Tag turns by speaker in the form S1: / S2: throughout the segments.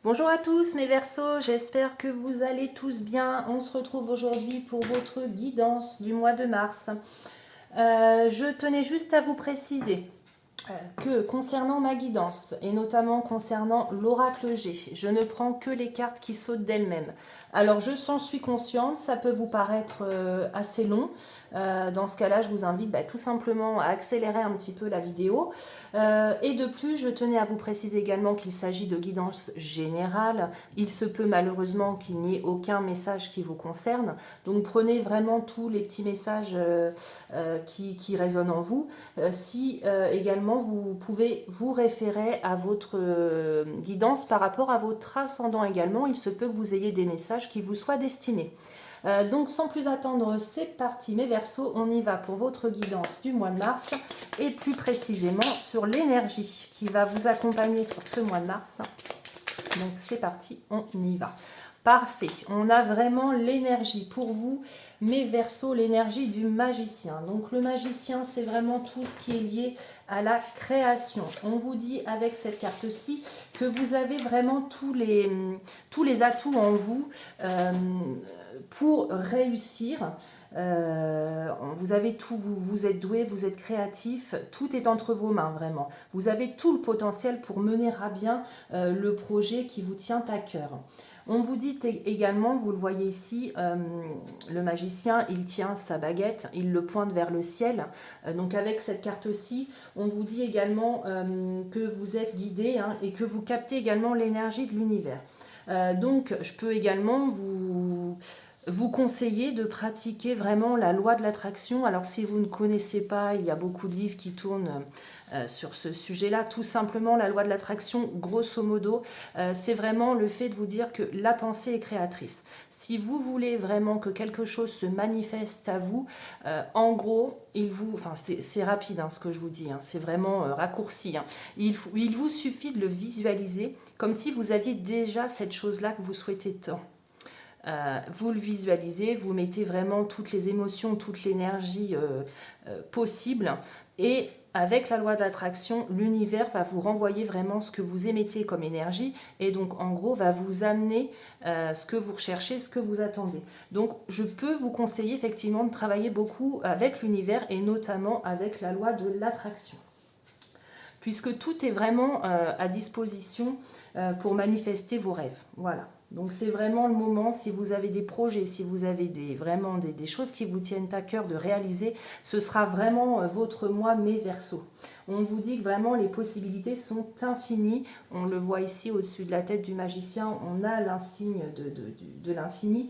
S1: Bonjour à tous mes Verseaux, j'espère que vous allez tous bien. On se retrouve aujourd'hui pour votre guidance du mois de mars. Je tenais juste à vous préciser que concernant ma guidance, et notamment concernant l'oracle G, je ne prends que les cartes qui sautent d'elles-mêmes. Alors je s'en suis consciente, ça peut vous paraître assez long. Dans ce cas-là, je vous invite tout simplement à accélérer un petit peu la vidéo. Et de plus, je tenais à vous préciser également qu'il s'agit de guidance générale. Il se peut malheureusement qu'il n'y ait aucun message qui vous concerne. Donc prenez vraiment tous les petits messages qui résonnent en vous. Si également vous pouvez vous référer à votre guidance par rapport à votre ascendant également, il se peut que vous ayez des messages qui vous soient destinés. Donc sans plus attendre, c'est parti mes Verseaux, on y va pour votre guidance du mois de mars et plus précisément sur l'énergie qui va vous accompagner sur ce mois de mars. Donc c'est parti, on y va. Parfait, on a vraiment l'énergie pour vous, mes Verseaux, l'énergie du magicien. Donc le magicien, c'est vraiment tout ce qui est lié à la création. On vous dit avec cette carte-ci que vous avez vraiment tous les atouts en vous pour réussir. Vous avez tout, vous êtes doué, vous êtes créatif, tout est entre vos mains vraiment. Vous avez tout le potentiel pour mener à bien le projet qui vous tient à cœur. On vous dit également, vous le voyez ici, le magicien, il tient sa baguette, il le pointe vers le ciel. Donc avec cette carte-ci, on vous dit également que vous êtes guidé et que vous captez également l'énergie de l'univers. Donc je peux également vous conseiller de pratiquer vraiment la loi de l'attraction. Alors si vous ne connaissez pas, il y a beaucoup de livres qui tournent sur ce sujet-là. Tout simplement, la loi de l'attraction, grosso modo, c'est vraiment le fait de vous dire que la pensée est créatrice. Si vous voulez vraiment que quelque chose se manifeste à vous, en gros, c'est rapide ce que je vous dis, c'est vraiment raccourci. Il vous suffit de le visualiser comme si vous aviez déjà cette chose-là que vous souhaitez tant. Vous le visualisez, vous mettez vraiment toutes les émotions, toute l'énergie possible et avec la loi de l'attraction, l'univers va vous renvoyer vraiment ce que vous émettez comme énergie et donc en gros va vous amener ce que vous recherchez, ce que vous attendez. Donc je peux vous conseiller effectivement de travailler beaucoup avec l'univers et notamment avec la loi de l'attraction. Puisque tout est vraiment à disposition pour manifester vos rêves. Voilà. Donc c'est vraiment le moment, si vous avez des projets, si vous avez vraiment des choses qui vous tiennent à cœur de réaliser, ce sera vraiment votre mois mes Verseaux. On vous dit que vraiment les possibilités sont infinies. On le voit ici au-dessus de la tête du magicien, on a l'insigne de l'infini.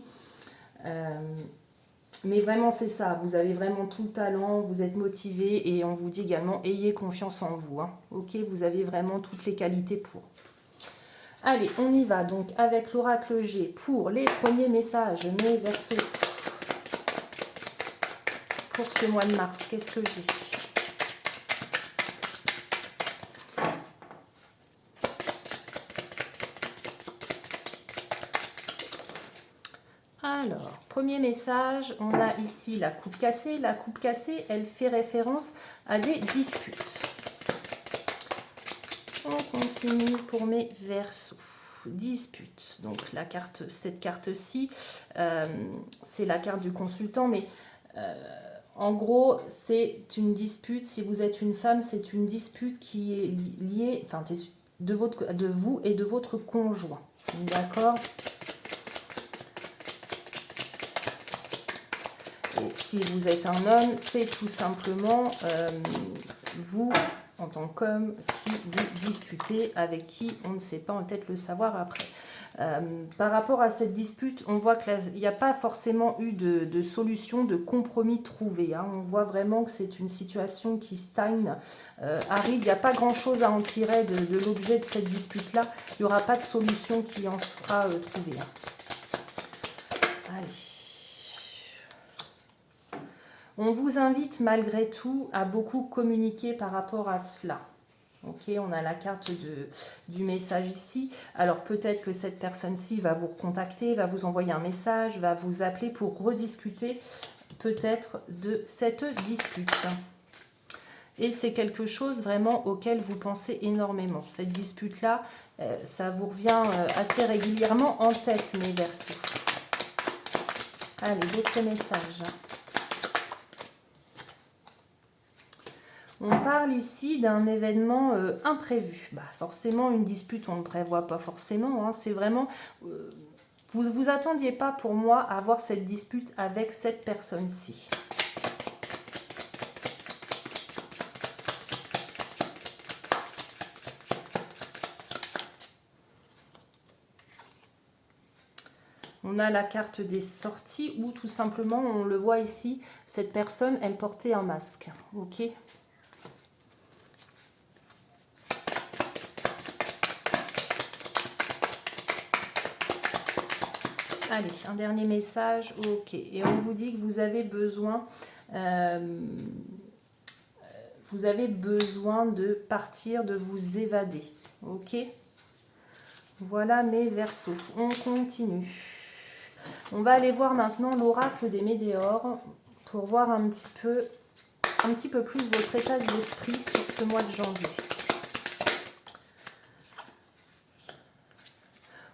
S1: Mais vraiment c'est ça, vous avez vraiment tout le talent, vous êtes motivé et on vous dit également ayez confiance en vous. Ok, vous avez vraiment toutes les qualités pour. Allez, on y va donc avec l'oracle G pour les premiers messages, mes Verseaux. Pour ce mois de mars, qu'est-ce que j'ai ? Alors, premier message, on a ici la coupe cassée. La coupe cassée, elle fait référence à des disputes. On continue pour mes Verseaux. Dispute. Donc cette carte-ci, c'est la carte du consultant, mais en gros, c'est une dispute. Si vous êtes une femme, c'est une dispute qui est liée, de vous et de votre conjoint. D'accord ? Et si vous êtes un homme, c'est tout simplement vous, en tant qu'homme, qui vous disputez, avec qui on ne sait pas, on va peut-être le savoir après. Par rapport à cette dispute, on voit qu'il n'y a pas forcément eu de solution, de compromis trouvé. On voit vraiment que c'est une situation qui stagne, aride. Il n'y a pas grand-chose à en tirer de l'objet de cette dispute-là. Il n'y aura pas de solution qui en sera trouvée. Allez. On vous invite malgré tout à beaucoup communiquer par rapport à cela. Ok, on a la carte du message ici. Alors peut-être que cette personne-ci va vous recontacter, va vous envoyer un message, va vous appeler pour rediscuter peut-être de cette dispute. Et c'est quelque chose vraiment auquel vous pensez énormément. Cette dispute-là, ça vous revient assez régulièrement en tête, mes Verseaux. Allez, d'autres messages. On parle ici d'un événement imprévu. Bah, forcément, une dispute, on ne prévoit pas forcément. Hein. C'est vraiment... vous ne vous attendiez pas, pour moi, à avoir cette dispute avec cette personne-ci. On a la carte des sorties où tout simplement, on le voit ici, cette personne, elle portait un masque. Ok ? Allez, un dernier message. Ok. Et on vous dit que vous avez besoin de partir, de vous évader. Ok ? Voilà mes Verseaux. On continue. On va aller voir maintenant l'oracle des Médéors pour voir un petit peu plus votre état d'esprit sur ce mois de janvier.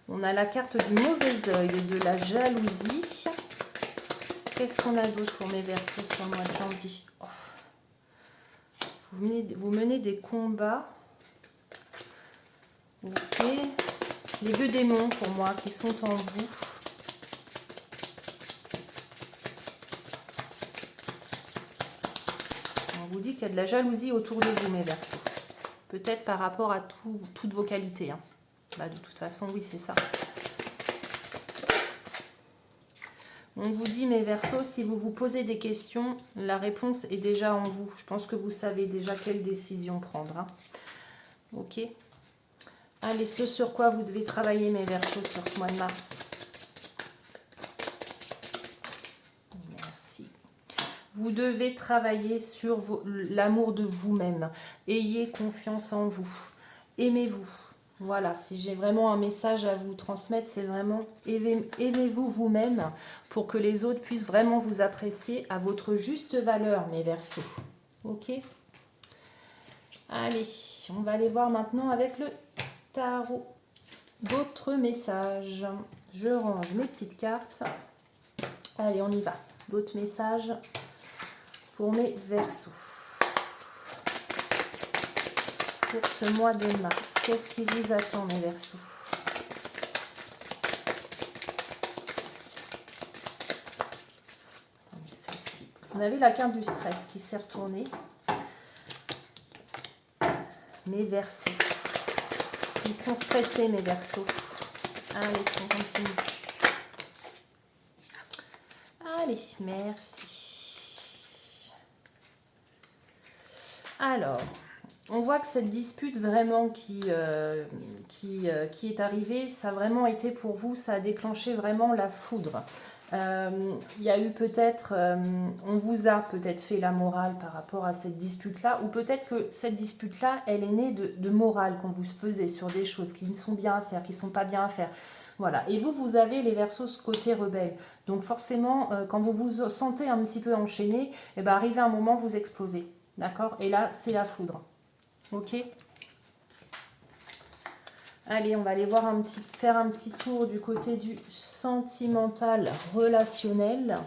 S1: On a la carte du mauvais œil, de la jalousie. Qu'est-ce qu'on a d'autre pour mes Verseaux sur le mois de janvier? Oh. Vous menez des combats. Ok. Les deux démons pour moi qui sont en vous. On vous dit qu'il y a de la jalousie autour de vous, mes Verseaux. Peut-être par rapport à toutes vos qualités. Hein. Bah, de toute façon, oui, c'est ça. On vous dit, mes Verseaux, si vous vous posez des questions, la réponse est déjà en vous. Je pense que vous savez déjà quelle décision prendre. Hein. Ok. Allez, ce sur quoi vous devez travailler, mes Verseaux, sur ce mois de mars. Merci. Vous devez travailler sur l'amour de vous-même. Ayez confiance en vous. Aimez-vous. Voilà, si j'ai vraiment un message à vous transmettre, c'est vraiment aimez-vous vous-même pour que les autres puissent vraiment vous apprécier à votre juste valeur, mes Verseaux. Ok? Allez, on va aller voir maintenant avec le tarot d'autres messages. Je range mes petites cartes. Allez, on y va. D'autres messages pour mes Verseaux. Pour ce mois de mars, qu'est-ce qui vous attend, mes Verseaux? Vous avez la carte du stress qui s'est retournée. Mes Verseaux. Ils sont stressés, mes Verseaux. Allez, on continue. Allez, merci. Alors... on voit que cette dispute vraiment qui est arrivée, ça a vraiment été pour vous, ça a déclenché vraiment la foudre. Il y a eu peut-être, on vous a peut-être fait la morale par rapport à cette dispute-là, ou peut-être que cette dispute-là, elle est née de morale qu'on vous faisait sur des choses qui ne sont bien à faire, qui ne sont pas bien à faire. Voilà, et vous avez les Verseaux ce côté rebelle. Donc forcément, quand vous vous sentez un petit peu enchaîné, eh ben, arrivé un moment, vous explosez. D'accord? Et là, c'est la foudre. Ok. Allez, on va aller voir faire un petit tour du côté du sentimental relationnel.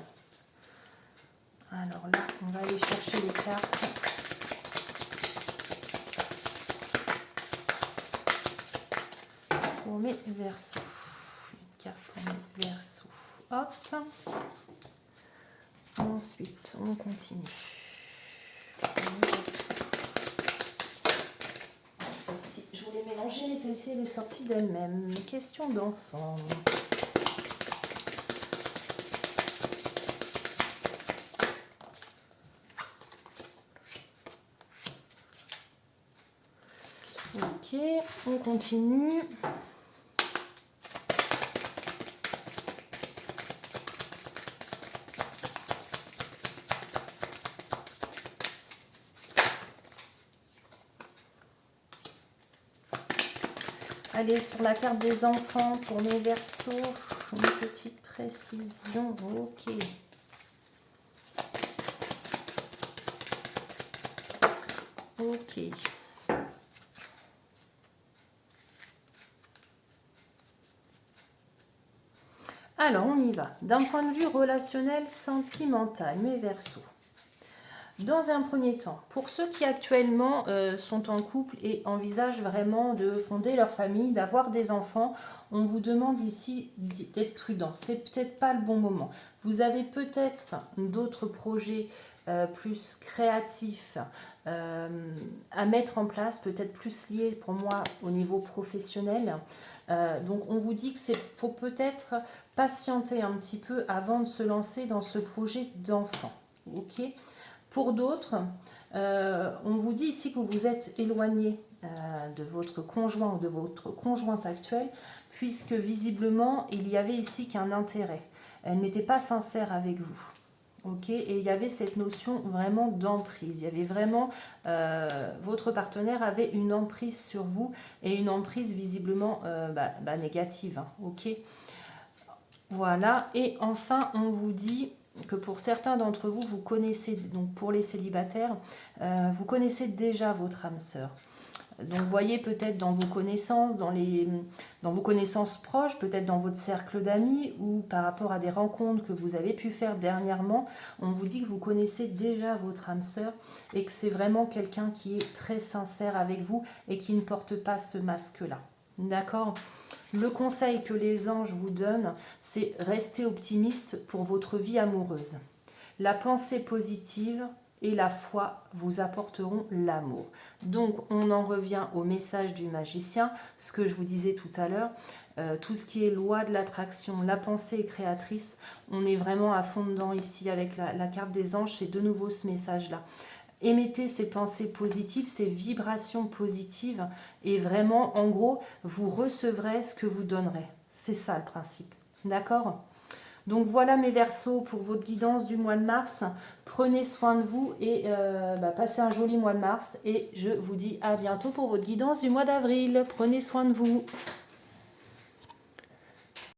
S1: Alors là, on va aller chercher les cartes. Pour mes Verseaux. Une carte pour mes Verseaux. Hop. Ensuite, on continue. Je voulais mélanger, mais celle-ci elle est sortie d'elle-même. Question d'enfant. Ok, on continue. Allez, sur la carte des enfants, pour mes Verseaux, une petite précision. Ok. Ok. Alors, on y va. D'un point de vue relationnel, sentimental, mes Verseaux. Dans un premier temps, pour ceux qui actuellement sont en couple et envisagent vraiment de fonder leur famille, d'avoir des enfants, on vous demande ici d'être prudent. C'est peut-être pas le bon moment. Vous avez peut-être d'autres projets plus créatifs à mettre en place, peut-être plus liés pour moi au niveau professionnel. Donc on vous dit que faut peut-être patienter un petit peu avant de se lancer dans ce projet d'enfant. Ok ? Pour d'autres, on vous dit ici que vous vous êtes éloigné de votre conjoint ou de votre conjointe actuelle, puisque visiblement, il y avait ici qu'un intérêt. Elle n'était pas sincère avec vous. Ok, et il y avait cette notion vraiment d'emprise. Il y avait vraiment, votre partenaire avait une emprise sur vous et une emprise visiblement négative. Hein, ok, voilà. Et enfin, on vous dit que pour certains d'entre vous, vous connaissez, donc pour les célibataires, vous connaissez déjà votre âme sœur. Donc voyez peut-être dans vos connaissances, dans vos connaissances proches, peut-être dans votre cercle d'amis ou par rapport à des rencontres que vous avez pu faire dernièrement, on vous dit que vous connaissez déjà votre âme sœur et que c'est vraiment quelqu'un qui est très sincère avec vous et qui ne porte pas ce masque-là. D'accord ? Le conseil que les anges vous donnent, c'est rester optimiste pour votre vie amoureuse. La pensée positive et la foi vous apporteront l'amour. Donc on en revient au message du magicien, ce que je vous disais tout à l'heure, tout ce qui est loi de l'attraction, la pensée créatrice, on est vraiment à fond dedans ici avec la carte des anges, c'est de nouveau ce message-là. Émettez ces pensées positives, ces vibrations positives et vraiment, en gros, vous recevrez ce que vous donnerez. C'est ça le principe. D'accord ? Donc voilà mes Verseaux pour votre guidance du mois de mars. Prenez soin de vous et passez un joli mois de mars. Et je vous dis à bientôt pour votre guidance du mois d'avril. Prenez soin de vous.